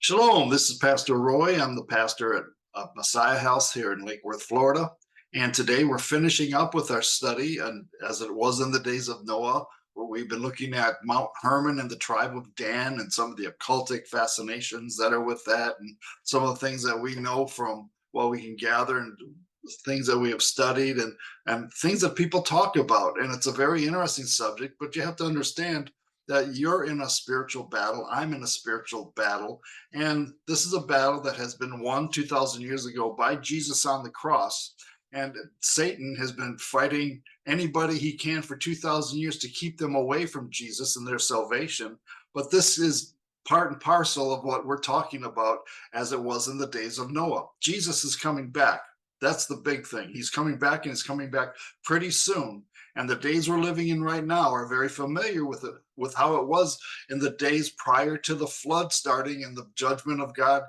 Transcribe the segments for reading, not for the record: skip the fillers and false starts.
Shalom, this is Pastor Roy. I'm the pastor at Messiah House here in Lake Worth, Florida. And today we're finishing up with our study, and as it was in the days of Noah, where we've been looking at Mount Hermon and the tribe of Dan and some of the occultic fascinations that are with that, and some of the things that we know from what we can gather and things that we have studied and things that people talk about. And it's a very interesting subject, but you have to understand that you're in a spiritual battle. I'm in a spiritual battle. And this is a battle that has been won 2,000 years ago by Jesus on the cross. And Satan has been fighting anybody he can for 2,000 years to keep them away from Jesus and their salvation. But this is part and parcel of what we're talking about as it was in the days of Noah. Jesus is coming back. That's the big thing. He's coming back, and he's coming back pretty soon. And the days we're living in right now are very familiar with it, with how it was in the days prior to the flood starting and the judgment of God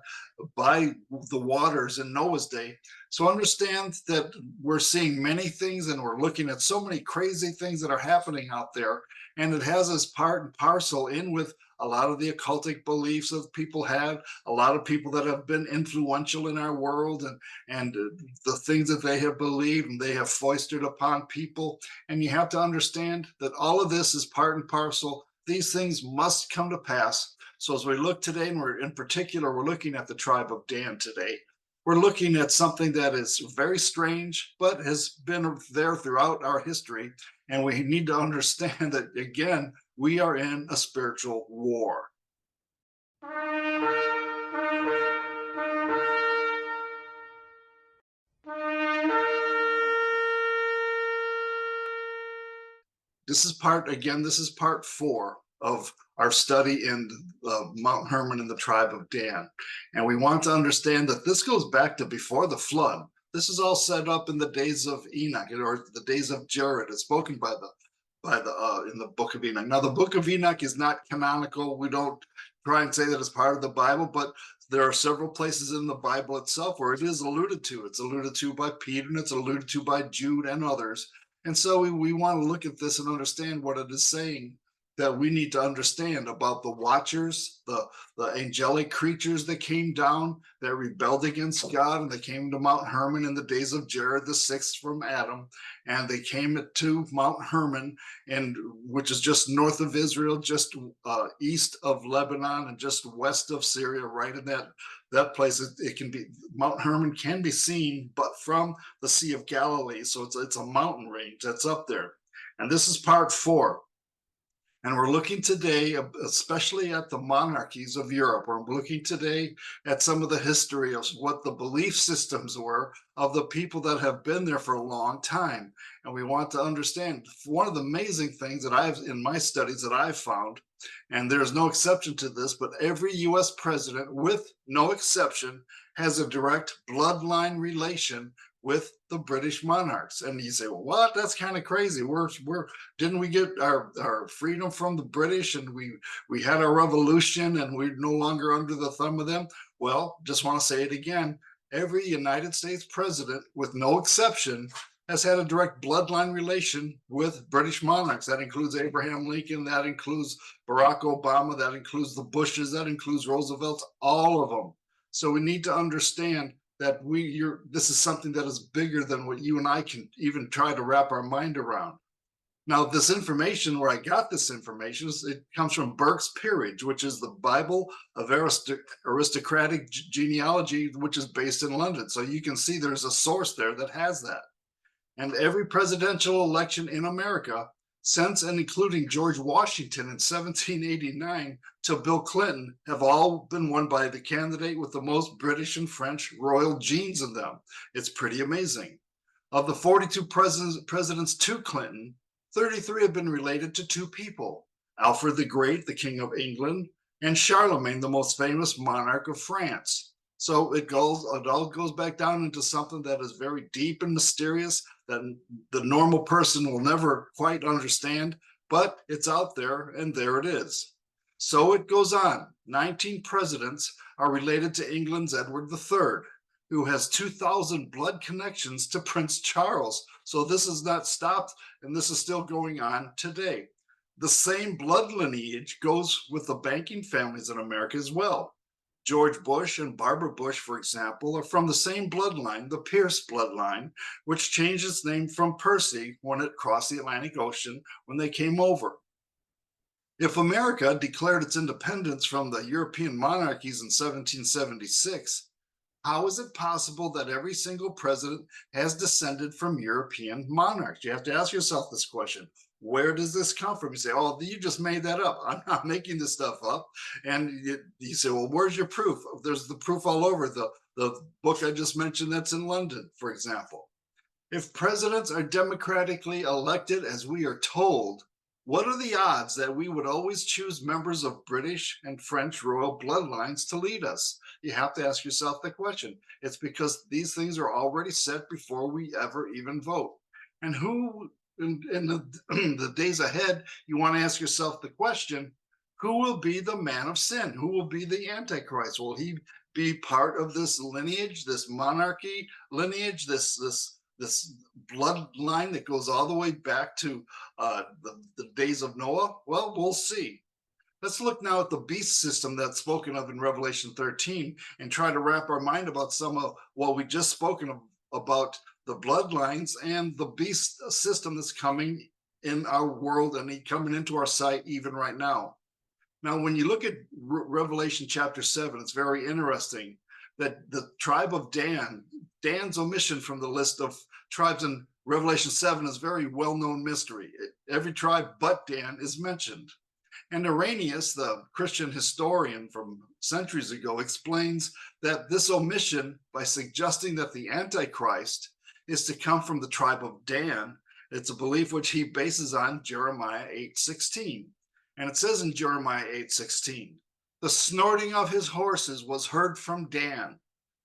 by the waters in Noah's day. So understand that we're seeing many things, and we're looking at so many crazy things that are happening out there. And it has us part and parcel in with a lot of the occultic beliefs that people have, a lot of people that have been influential in our world, and the things that they have believed and they have foisted upon people. And you have to understand that all of this is part and parcel. These things must come to pass. So as we look today, and we're looking at the tribe of Dan today. We're looking at something that is very strange, but has been there throughout our history. And we need to understand that, again, we are in a spiritual war. This is part 4 of our study in Mount Hermon and the tribe of Dan. And we want to understand that this goes back to before the flood. This is all set up in the days of Enoch, or the days of Jared. It's spoken by in the book of Enoch. Now, the book of Enoch is not canonical. We don't try and say that it's part of the Bible, but there are several places in the Bible itself where it is alluded to. It's alluded to by Peter, and it's alluded to by Jude and others. And so we want to look at this and understand what it is saying, that we need to understand about the watchers, the angelic creatures that came down, that rebelled against God, and they came to Mount Hermon in the days of Jared, the sixth from Adam. And they came to Mount Hermon, which is just north of Israel, just east of Lebanon, and just west of Syria, right in that place. It can be, Mount Hermon can be seen, but from the Sea of Galilee. So it's a mountain range that's up there. And this is part 4. And we're looking today, especially at the monarchies of Europe. We're looking today at some of the history of what the belief systems were of the people that have been there for a long time. And we want to understand one of the amazing things that in my studies that I've found, and there's no exception to this, but every US president, with no exception, has a direct bloodline relation with the British monarchs. And you say, well, what? That's kind of crazy. Didn't we get our freedom from the British, and we had our revolution, and we're no longer under the thumb of them? Well, just want to say it again. Every United States president, with no exception, has had a direct bloodline relation with British monarchs. That includes Abraham Lincoln, that includes Barack Obama, that includes the Bushes, that includes Roosevelt, all of them. So we need to understand that this is something that is bigger than what you and I can even try to wrap our mind around. Now, this information, where I got this information, it comes from Burke's Peerage, which is the Bible of aristocratic genealogy, which is based in London. So you can see there's a source there that has that. And every presidential election in America, since and including George Washington in 1789 to Bill Clinton, have all been won by the candidate with the most British and French royal genes in them. It's pretty amazing. Of the 42 presidents to Clinton, 33 have been related to 2 people: Alfred the Great, the King of England, and Charlemagne, the most famous monarch of France. So it all goes back down into something that is very deep and mysterious, that the normal person will never quite understand, but it's out there, and there it is. So it goes on. 19 presidents are related to England's Edward III, who has 2,000 blood connections to Prince Charles. So this has not stopped, and this is still going on today. The same blood lineage goes with the banking families in America as well. George Bush and Barbara Bush, for example, are from the same bloodline, the Pierce bloodline, which changed its name from Percy when it crossed the Atlantic Ocean when they came over. If America declared its independence from the European monarchies in 1776, how is it possible that every single president has descended from European monarchs? You have to ask yourself this question. Where does this come from? You say, oh, you just made that up. I'm not making this stuff up. And you say, well, where's your proof? There's the proof all over. The book I just mentioned that's in London, for example. If presidents are democratically elected, as we are told, what are the odds that we would always choose members of British and French royal bloodlines to lead us? You have to ask yourself the question. It's because these things are already set before we ever even vote. And who, in the days ahead, you want to ask yourself the question, who will be the man of sin? Who will be the Antichrist? Will he be part of this lineage, this monarchy lineage, this bloodline that goes all the way back to the days of Noah? Well, we'll see. Let's look now at the beast system that's spoken of in Revelation 13 and try to wrap our mind about some of what we just spoken of, about the bloodlines and the beast system that's coming in our world and coming into our sight even right now. Now, when you look at Revelation chapter 7, it's very interesting that the tribe of Dan's omission from the list of tribes in Revelation 7 is very well-known mystery. Every tribe but Dan is mentioned. And Irenaeus, the Christian historian from centuries ago, explains that this omission, by suggesting that the Antichrist is to come from the tribe of Dan, it's a belief which he bases on Jeremiah 8:16. And it says in Jeremiah 8:16, the snorting of his horses was heard from Dan.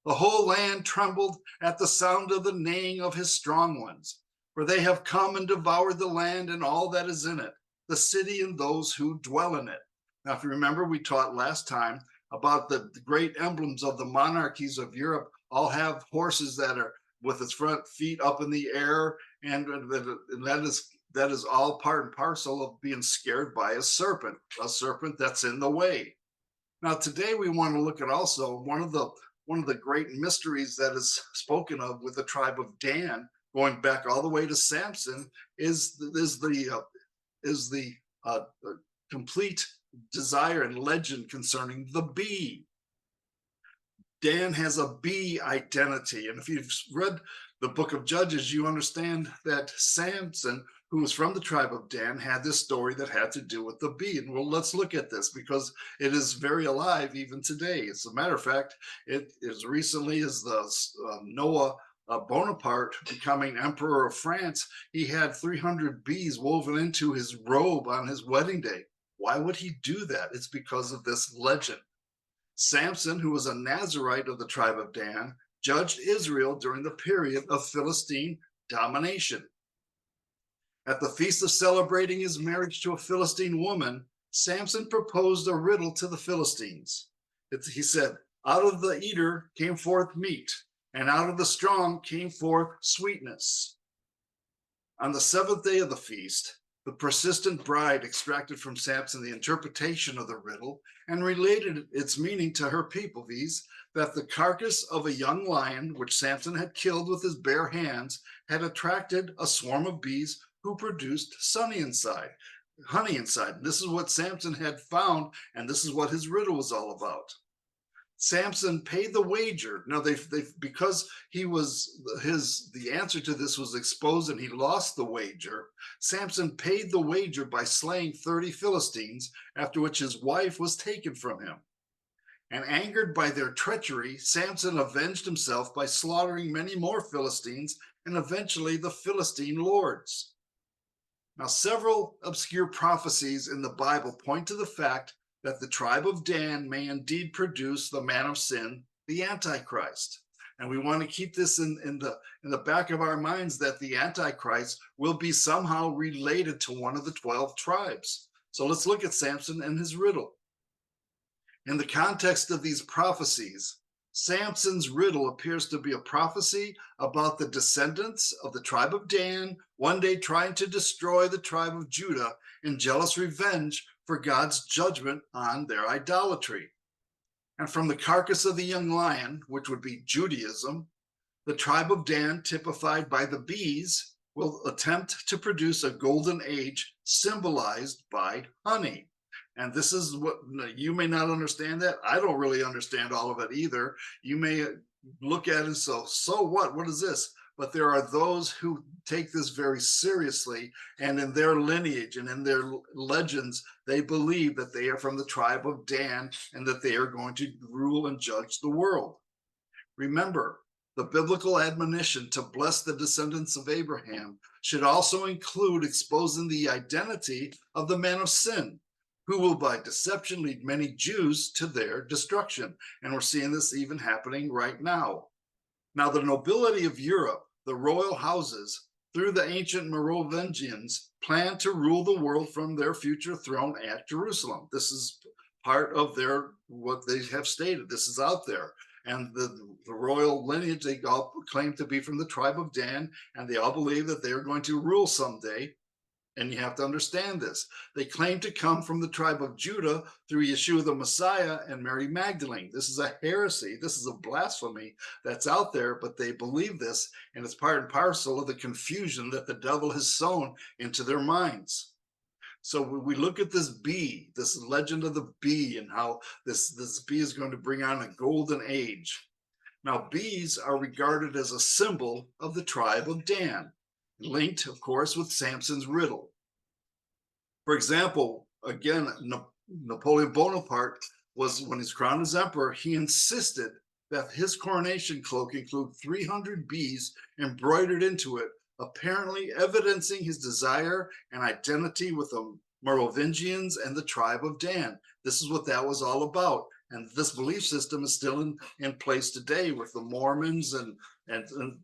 The whole land trembled at the sound of the neighing of his strong ones, for they have come and devoured the land and all that is in it, the city and those who dwell in it. Now, if you remember, we taught last time about the great emblems of the monarchies of Europe all have horses that are with its front feet up in the air, and that is all part and parcel of being scared by a serpent that's in the way. Now, today we want to look at also one of the great mysteries that is spoken of with the tribe of Dan, going back all the way to Samson, is the complete desire and legend concerning the bee. Dan has a bee identity, and if you've read the book of Judges, you understand that Samson, who was from the tribe of Dan, had this story that had to do with the bee. And well, let's look at this because it is very alive even today. As a matter of fact, it as recently as the Noah Bonaparte becoming emperor of France, he had 300 bees woven into his robe on his wedding day. Why would he do that? It's because of this legend. Samson, who was a Nazarite of the tribe of Dan, judged Israel during the period of Philistine domination. At the feast of celebrating his marriage to a Philistine woman, Samson proposed a riddle to the Philistines. He said, out of the eater came forth meat, and out of the strong came forth sweetness. On the seventh day of the feast, the persistent bride extracted from Samson the interpretation of the riddle and related its meaning to her people, viz., that the carcass of a young lion, which Samson had killed with his bare hands, had attracted a swarm of bees who produced honey inside. And this is what Samson had found, and this is what his riddle was all about. Samson paid the wager. Now, because the answer to this was exposed and he lost the wager, Samson paid the wager by slaying 30 Philistines, after which his wife was taken from him. And angered by their treachery, Samson avenged himself by slaughtering many more Philistines and eventually the Philistine lords. Now, several obscure prophecies in the Bible point to the fact that the tribe of Dan may indeed produce the man of sin, the Antichrist. And we want to keep this in the back of our minds, that the Antichrist will be somehow related to one of the 12 tribes. So let's look at Samson and his riddle. In the context of these prophecies, Samson's riddle appears to be a prophecy about the descendants of the tribe of Dan one day trying to destroy the tribe of Judah in jealous revenge for God's judgment on their idolatry. And from the carcass of the young lion, which would be Judaism, the tribe of Dan, typified by the bees, will attempt to produce a golden age symbolized by honey. And this is what you may not understand that. I don't really understand all of it either. You may look at it and so what? What is this? But there are those who take this very seriously, and in their lineage and in their legends, they believe that they are from the tribe of Dan and that they are going to rule and judge the world. Remember, the biblical admonition to bless the descendants of Abraham should also include exposing the identity of the man of sin, who will by deception lead many Jews to their destruction. And we're seeing this even happening right now. Now, the nobility of Europe, the royal houses, through the ancient Merovingians, plan to rule the world from their future throne at Jerusalem. This is part of what they have stated. This is out there. And the royal lineage, they all claim to be from the tribe of Dan, and they all believe that they are going to rule someday. And you have to understand this. They claim to come from the tribe of Judah through Yeshua the Messiah and Mary Magdalene. This is a heresy. This is a blasphemy that's out there, but they believe this, and it's part and parcel of the confusion that the devil has sown into their minds. So when we look at this bee, this legend of the bee, and how this bee is going to bring on a golden age. Now, bees are regarded as a symbol of the tribe of Dan, linked, of course, with Samson's riddle. For example, again, Napoleon Bonaparte was, when he's crowned as emperor, he insisted that his coronation cloak include 300 bees embroidered into it, apparently evidencing his desire and identity with the Merovingians and the tribe of Dan. This is what that was all about. And this belief system is still in place today with the Mormons and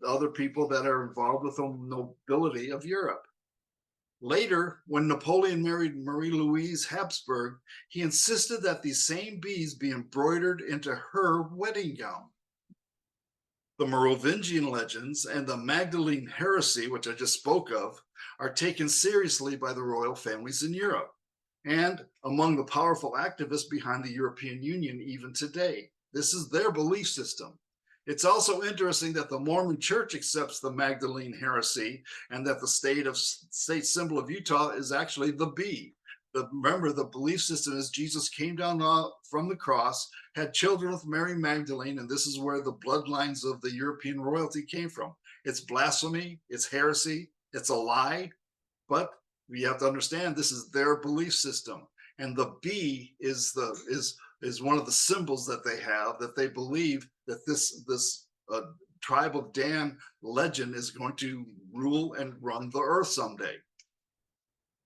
other people that are involved with the nobility of Europe. Later, when Napoleon married Marie-Louise Habsburg, he insisted that these same bees be embroidered into her wedding gown. The Merovingian legends and the Magdalene heresy, which I just spoke of, are taken seriously by the royal families in Europe and among the powerful activists behind the European Union even today. This is their belief system. It's also interesting that the Mormon Church accepts the Magdalene heresy and that the state symbol of Utah is actually the bee. Remember, the belief system is Jesus came down from the cross, had children with Mary Magdalene, and this is where the bloodlines of the European royalty came from. It's blasphemy, it's heresy, it's a lie, but we have to understand this is their belief system. And the bee is one of the symbols that they have, that they believe that this tribe of Dan legend is going to rule and run the earth someday.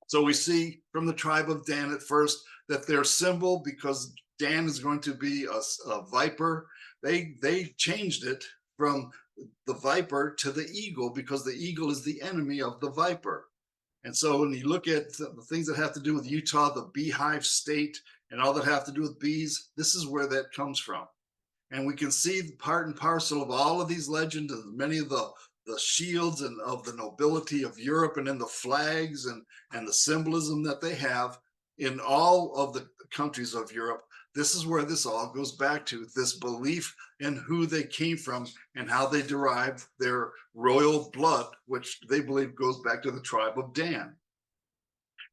So we see from the tribe of Dan at first that their symbol, because Dan is going to be a viper, they changed it from the viper to the eagle, because the eagle is the enemy of the viper. And so when you look at the things that have to do with Utah, the beehive state, and all that have to do with bees, this is where that comes from. And we can see part and parcel of all of these legends and many of the shields and of the nobility of Europe, and in the flags and the symbolism that they have in all of the countries of Europe. This is where this all goes back to, this belief in who they came from and how they derived their royal blood, which they believe goes back to the tribe of Dan.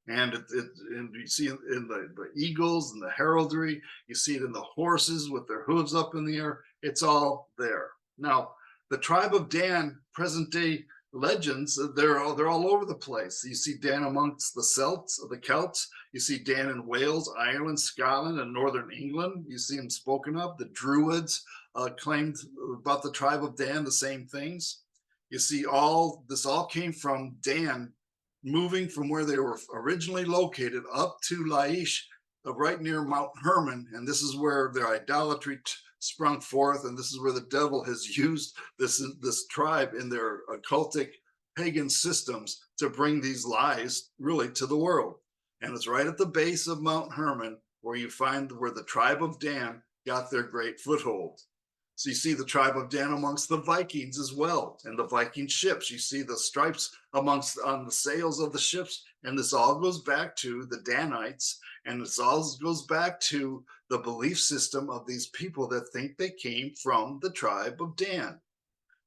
And you see in the eagles and the heraldry, you see it in the horses with their hooves up in the air. It's all there. Now, the tribe of Dan, present day legends, they're all over the place. You see Dan amongst the Celts. You see Dan in Wales, Ireland, Scotland, and northern England. You see them spoken of. The Druids claimed about the tribe of Dan the same things. You see this all came from Dan moving from where they were originally located up to Laish, right near Mount Hermon, and this is where their idolatry sprung forth, and this is where the devil has used this tribe in their occultic pagan systems to bring these lies really to the world. And it's right at the base of Mount Hermon where you find where the tribe of Dan got their great foothold. So you see the tribe of Dan amongst the Vikings as well, and the Viking ships. You see the stripes on the sails of the ships, and this all goes back to the Danites, and this all goes back to the belief system of these people that think they came from the tribe of Dan.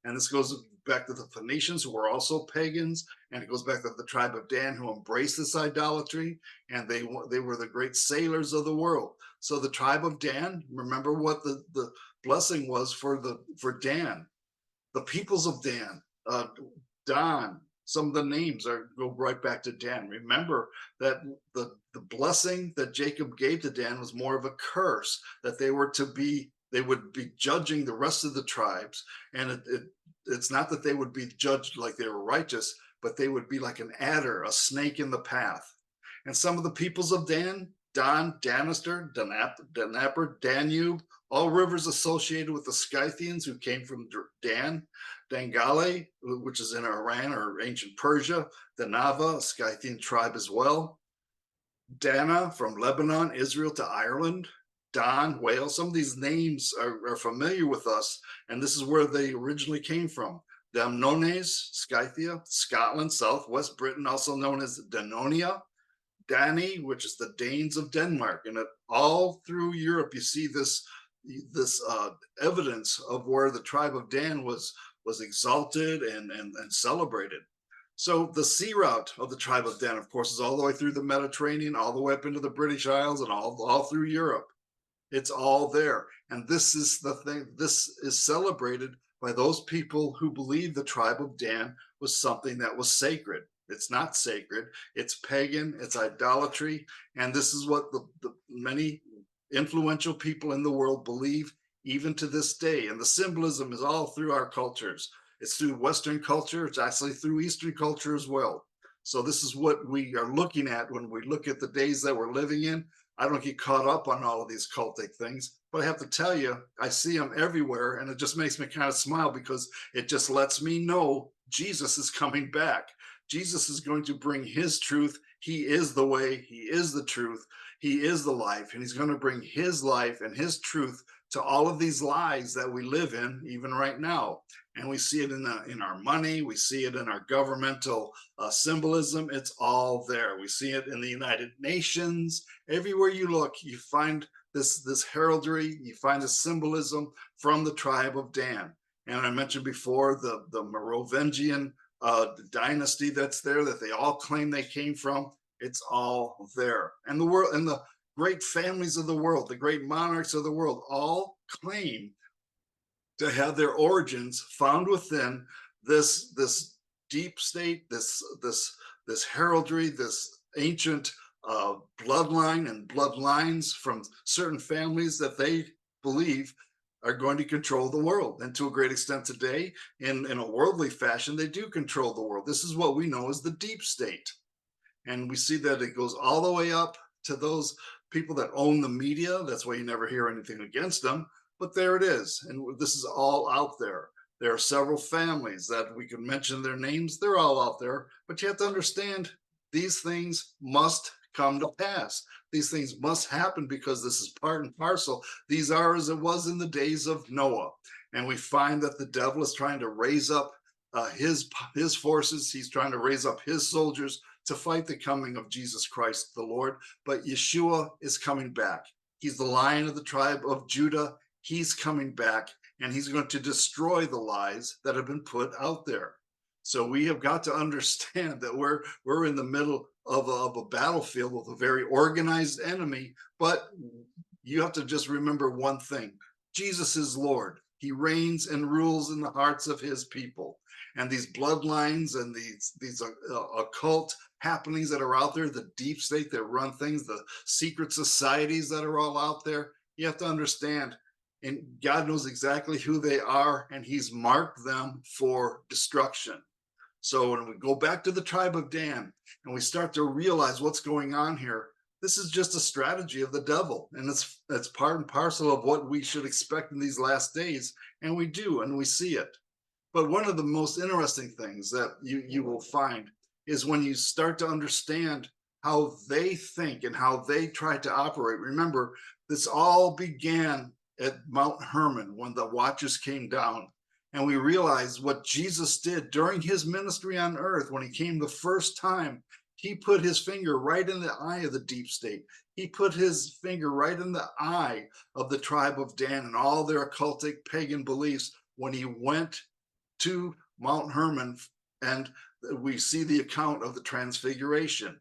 And this goes back to the Phoenicians, who were also pagans, and it goes back to the tribe of Dan, who embraced this idolatry, and they were the great sailors of the world. So the tribe of Dan, remember what the blessing was for Dan, the peoples of Dan, Don. Some of the names go right back to Dan. Remember that the blessing that Jacob gave to Dan was more of a curse, that they would be judging the rest of the tribes, and it's not that they would be judged like they were righteous, but they would be like an adder, a snake in the path. And some of the peoples of Dan, Don, Danister, Danaper, Danube, all rivers associated with the Scythians who came from Dan, Dangale, which is in Iran or ancient Persia, the Nava, a Scythian tribe as well, Dana from Lebanon, Israel to Ireland, Don, Wales. Some of these names are familiar with us, and this is where they originally came from. The Amnones, Scythia, Scotland, southwest Britain, also known as Danonia, Dani, which is the Danes of Denmark, and all through Europe you see this evidence of where the tribe of Dan was exalted and celebrated. So the sea route of the tribe of Dan, of course, is all the way through the Mediterranean, all the way up into the British Isles, and all through Europe. It's all there, and this is the thing. This is celebrated by those people who believe the tribe of Dan was something that was sacred. It's not sacred. It's pagan. It's idolatry, and this is what the many influential people in the world believe even to this day. And the symbolism is all through our cultures. It's through Western culture. It's actually through Eastern culture as well. So this is what we are looking at when we look at the days that we're living in. I don't get caught up on all of these cultic things, but I have to tell you, I see them everywhere, and it just makes me kind of smile because it just lets me know Jesus is coming back. Jesus is going to bring his truth. He is the way, he is the truth, he is the life, and he's going to bring his life and his truth to all of these lies that we live in even right now. And we see it in our money, we see it in our governmental symbolism. It's all there. We see it in the United Nations. Everywhere you look, you find this heraldry, you find this symbolism from the tribe of Dan. And I mentioned before the Merovingian dynasty that's there, that they all claim they came from. It's all there. And the world, and the great families of the world, the great monarchs of the world, all claim to have their origins found within this deep state, this heraldry, this ancient bloodline and bloodlines from certain families that they believe are going to control the world. And to a great extent today, in a worldly fashion, they do control the world. This is what we know as the deep state. And we see that it goes all the way up to those people that own the media. That's why you never hear anything against them. But there it is. And this is all out there. There are several families that we can mention their names. They're all out there. But you have to understand, these things must come to pass. These things must happen because this is part and parcel. These are as it was in the days of Noah. And we find that the devil is trying to raise up his forces. He's trying to raise up his soldiers to fight the coming of Jesus Christ, the Lord. But Yeshua is coming back. He's the Lion of the tribe of Judah. He's coming back, and he's going to destroy the lies that have been put out there. So we have got to understand that we're in the middle of a battlefield with a very organized enemy. But you have to just remember one thing: Jesus is Lord. He reigns and rules in the hearts of his people. And these bloodlines and these occult happenings that are out there, the deep state that run things, the secret societies that are all out there, you have to understand, and God knows exactly who they are, and he's marked them for destruction. So when we go back to the tribe of Dan and we start to realize what's going on here, this is just a strategy of the devil, and it's part and parcel of what we should expect in these last days, and we do, and we see it. But one of the most interesting things that you will find is when you start to understand how they think and how they try to operate. Remember, this all began at Mount Hermon when the watchers came down, and we realized what Jesus did during his ministry on earth. When he came the first time, He put his finger right in the eye of the deep state. He put his finger right in the eye of the tribe of Dan and all their occultic pagan beliefs when he went to Mount Hermon, and we see the account of the Transfiguration.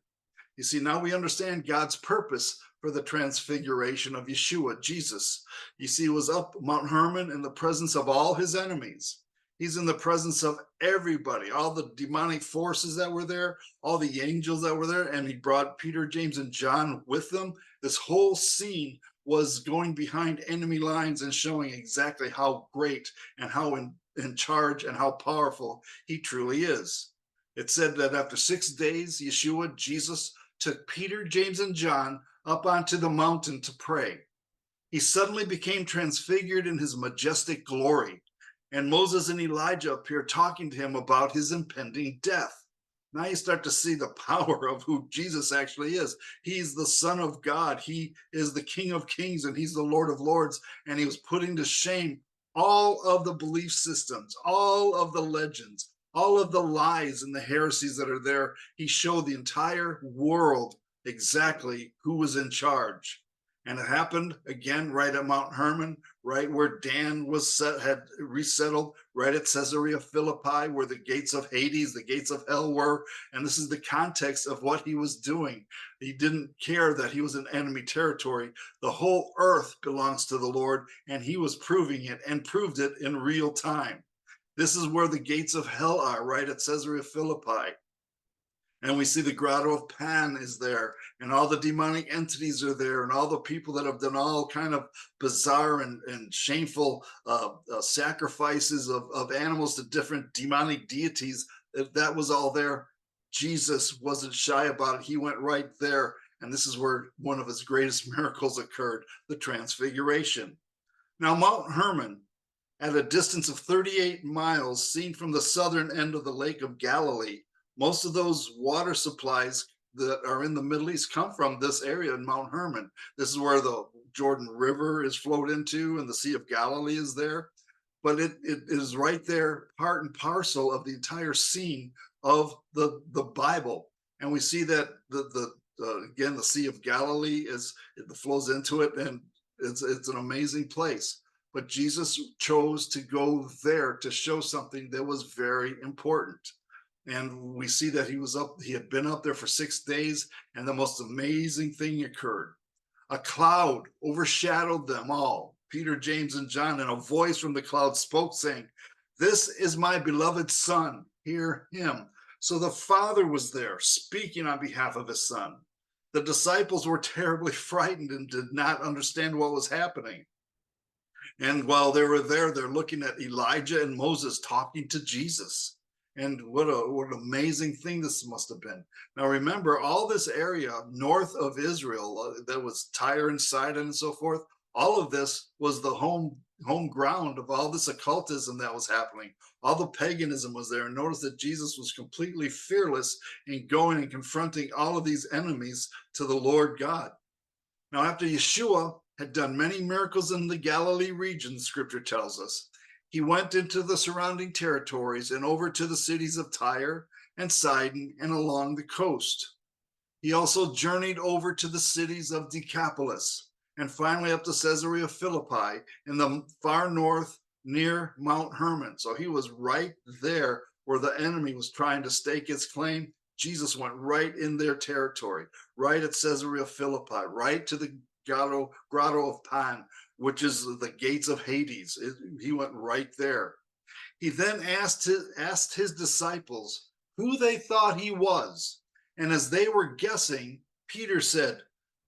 You see, now we understand God's purpose for the transfiguration of Yeshua, Jesus. You see, he was up Mount Hermon in the presence of all his enemies. He's in the presence of everybody, all the demonic forces that were there, all the angels that were there, and he brought Peter, James, and John with them. This whole scene was going behind enemy lines and showing exactly how great and how in charge and how powerful he truly is. It said that after 6 days, Yeshua, Jesus, took Peter, James, and John up onto the mountain to pray. He suddenly became transfigured in his majestic glory, and Moses and Elijah appear talking to him about his impending death. Now you start to see the power of who Jesus actually is. He's the Son of God. He is the King of Kings, and he's the Lord of Lords, and he was putting to shame all of the belief systems, all of the legends, all of the lies and the heresies that are there. He showed the entire world exactly who was in charge. And it happened again right at Mount Hermon, right where Dan had resettled, right at Caesarea Philippi, where the gates of Hades, the gates of hell were. And this is the context of what he was doing. He didn't care that he was in enemy territory. The whole earth belongs to the Lord, and he was proving it and proved it in real time. This is where the gates of hell are, right at Caesarea Philippi. And we see the grotto of Pan is there, and all the demonic entities are there, and all the people that have done all kind of bizarre and shameful sacrifices of animals to different demonic deities. That was all there. Jesus wasn't shy about it. He went right there. And this is where one of his greatest miracles occurred, the Transfiguration. Now, Mount Hermon, at a distance of 38 miles, seen from the southern end of the Lake of Galilee, most of those water supplies that are in the Middle East come from this area in Mount Hermon. This is where the Jordan River is flowed into, and the Sea of Galilee is there. But it is right there, part and parcel of the entire scene of the Bible. And we see that again, the Sea of Galilee it flows into it, and it's an amazing place. But Jesus chose to go there to show something that was very important. And we see that he had been up there for 6 days, and the most amazing thing occurred. A cloud overshadowed them all, Peter, James, and John, and a voice from the cloud spoke, saying, "This is my beloved Son, hear him." So the Father was there speaking on behalf of his Son. The disciples were terribly frightened and did not understand what was happening. And while they were there, they're looking at Elijah and Moses talking to Jesus. And what an amazing thing this must have been. Now remember, all this area north of Israel, that was Tyre and Sidon and so forth, all of this was the home ground of all this occultism that was happening. All the paganism was there. And notice that Jesus was completely fearless in going and confronting all of these enemies to the Lord God. Now, after Yeshua had done many miracles in the Galilee region, scripture tells us, he went into the surrounding territories and over to the cities of Tyre and Sidon and along the coast. He also journeyed over to the cities of Decapolis and finally up to Caesarea Philippi in the far north near Mount Hermon. So he was right there where the enemy was trying to stake his claim. Jesus went right in their territory, right at Caesarea Philippi, right to the grotto of Pan, which is the gates of Hades. He went right there. He then asked his disciples who they thought he was. And as they were guessing, Peter said,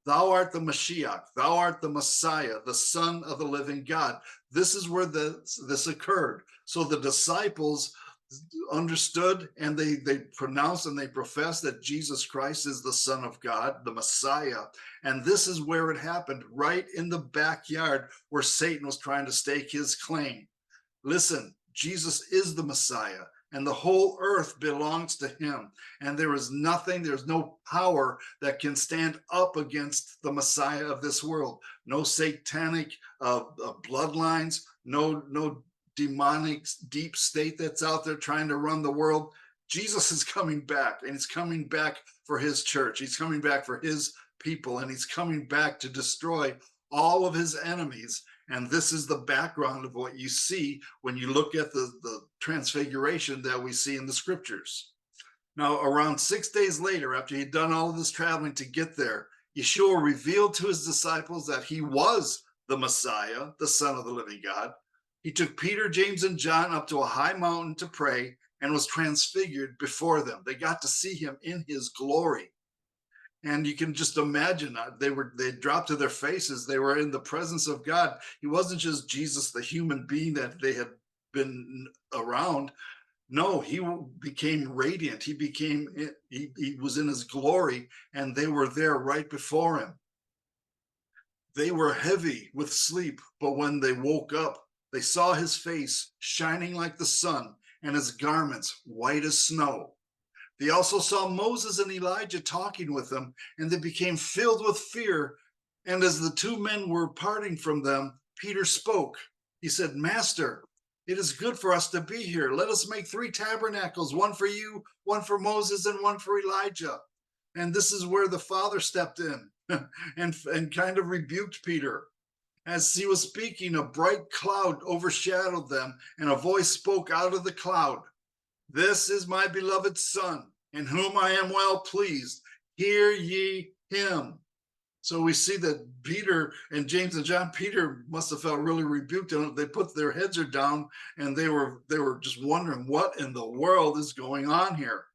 "Thou art the Mashiach, thou art the Messiah, the Son of the living God." This is where this occurred. So the disciples understood, and they pronounced and they professed that Jesus Christ is the Son of God, the Messiah. And this is where it happened, right in the backyard where Satan was trying to stake his claim. Listen, Jesus is the Messiah, and the whole earth belongs to him. And there's no power that can stand up against the Messiah of this world. No satanic bloodlines, no demonic deep state that's out there trying to run the world. Jesus is coming back, and he's coming back for his church. He's coming back for his people, and he's coming back to destroy all of his enemies. And this is the background of what you see when you look at the transfiguration that we see in the scriptures. Now, around 6 days later, after he'd done all of this traveling to get there, Yeshua revealed to his disciples that he was the Messiah, the Son of the living God. He took Peter, James, and John up to a high mountain to pray and was transfigured before them. They got to see him in his glory. And you can just imagine they dropped to their faces. They were in the presence of God. He wasn't just Jesus, the human being that they had been around. No, he became radiant. He was in his glory, and they were there right before him. They were heavy with sleep, but when they woke up, they saw his face shining like the sun and his garments white as snow. They also saw Moses and Elijah talking with them, and they became filled with fear. And as the two men were parting from them, Peter spoke. He said, "Master, it is good for us to be here. Let us make 3 tabernacles, one for you, one for Moses, and one for Elijah." And this is where the Father stepped in and kind of rebuked Peter. As he was speaking, a bright cloud overshadowed them, and a voice spoke out of the cloud. "This is my beloved Son, in whom I am well pleased. Hear ye him." So we see that Peter and James and John, Peter must have felt really rebuked, and they put their heads down, and they were just wondering what in the world is going on here.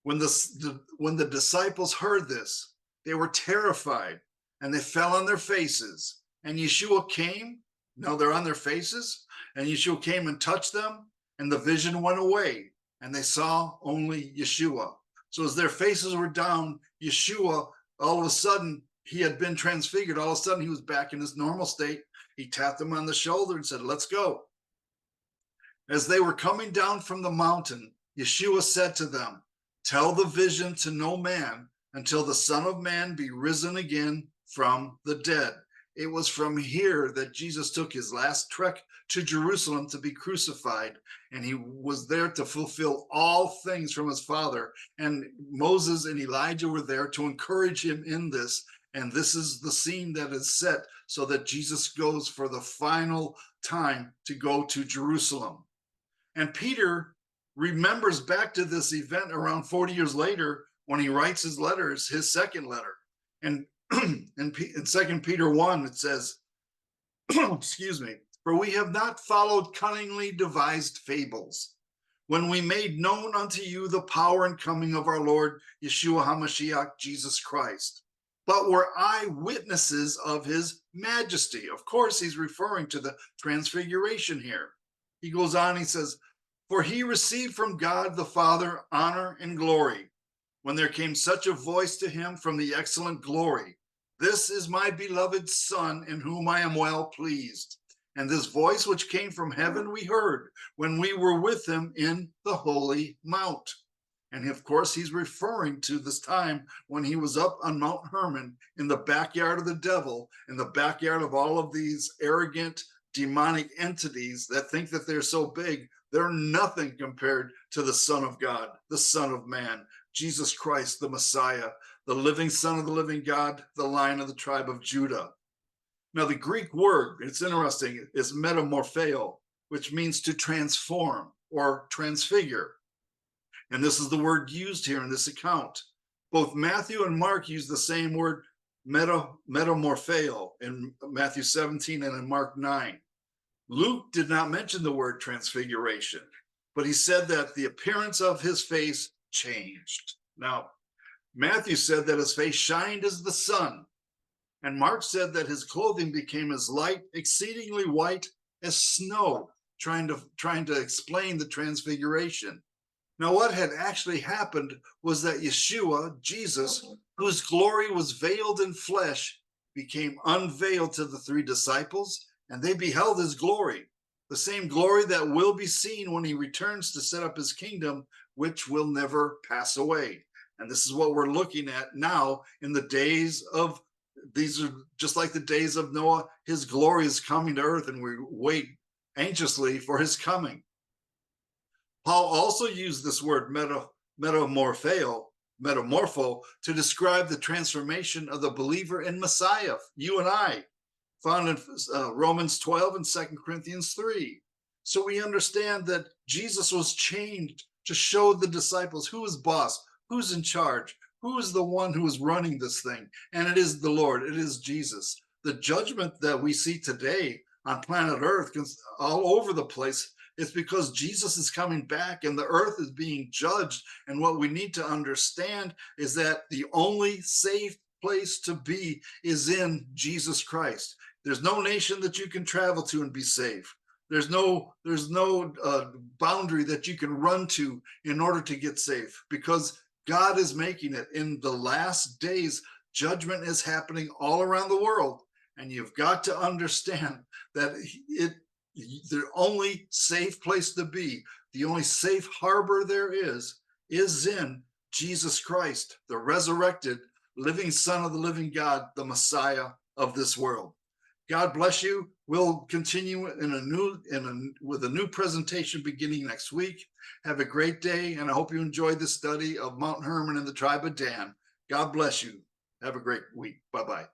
When the disciples heard this, they were terrified, and they fell on their faces. And Yeshua came. Now they're on their faces, and Yeshua came and touched them, and the vision went away, and they saw only Yeshua. So as their faces were down, Yeshua, all of a sudden, he had been transfigured. All of a sudden, he was back in his normal state. He tapped them on the shoulder and said, "Let's go." As they were coming down from the mountain, Yeshua said to them, "Tell the vision to no man until the Son of Man be risen again from the dead." It was from here that Jesus took his last trek to Jerusalem to be crucified, and he was there to fulfill all things from his Father. And Moses and Elijah were there to encourage him in this. And this is the scene that is set so that Jesus goes for the final time to go to Jerusalem. And Peter remembers back to this event around 40 years later when he writes his letters, his second letter. And in 2 Peter 1, it says, excuse me, "For we have not followed cunningly devised fables, when we made known unto you the power and coming of our Lord Yeshua HaMashiach, Jesus Christ, but were eyewitnesses of his majesty." Of course, he's referring to the transfiguration here. He goes on, he says, "For he received from God the Father honor and glory, when there came such a voice to him from the excellent glory, 'This is my beloved Son, in whom I am well pleased.' And this voice which came from heaven we heard when we were with him in the holy mount." And of course, he's referring to this time when he was up on Mount Hermon in the backyard of the devil, in the backyard of all of these arrogant, demonic entities that think that they're so big. They're nothing compared to the Son of God, the Son of Man, Jesus Christ, the Messiah, the living Son of the living God, the Lion of the tribe of Judah. Now, the Greek word, it's interesting, is metamorpheo, which means to transform or transfigure. And this is the word used here in this account. Both Matthew and Mark use the same word, metamorpheo, in Matthew 17 and in Mark 9. Luke did not mention the word transfiguration, but he said that the appearance of his face changed. Now, Matthew said that his face shined as the sun, and Mark said that his clothing became as light, exceedingly white as snow, trying to explain the transfiguration. Now, what had actually happened was that Yeshua, Jesus, whose glory was veiled in flesh, became unveiled to the 3 disciples, and they beheld his glory, the same glory that will be seen when he returns to set up his kingdom, which will never pass away. And this is what we're looking at now in the days of, these are just like the days of Noah. His glory is coming to earth, and we wait anxiously for his coming. Paul also used this word metamorpho to describe the transformation of the believer in Messiah, you and I, found in Romans 12 and 2 Corinthians 3. So we understand that Jesus was changed to show the disciples who is boss, who's in charge, who is the one who is running this thing. And it is the Lord, it is Jesus. The judgment that we see today on planet Earth, all over the place, is because Jesus is coming back and the earth is being judged. And what we need to understand is that the only safe place to be is in Jesus Christ. There's no nation that you can travel to and be safe. There's no boundary that you can run to in order to get safe, because God is making it. In the last days, judgment is happening all around the world. And you've got to understand that the only safe place to be, the only safe harbor there is in Jesus Christ, the resurrected, living Son of the living God, the Messiah of this world. God bless you. We'll continue with a new presentation beginning next week. Have a great day, and I hope you enjoyed the study of Mount Hermon and the tribe of Dan. God bless you. Have a great week. Bye-bye.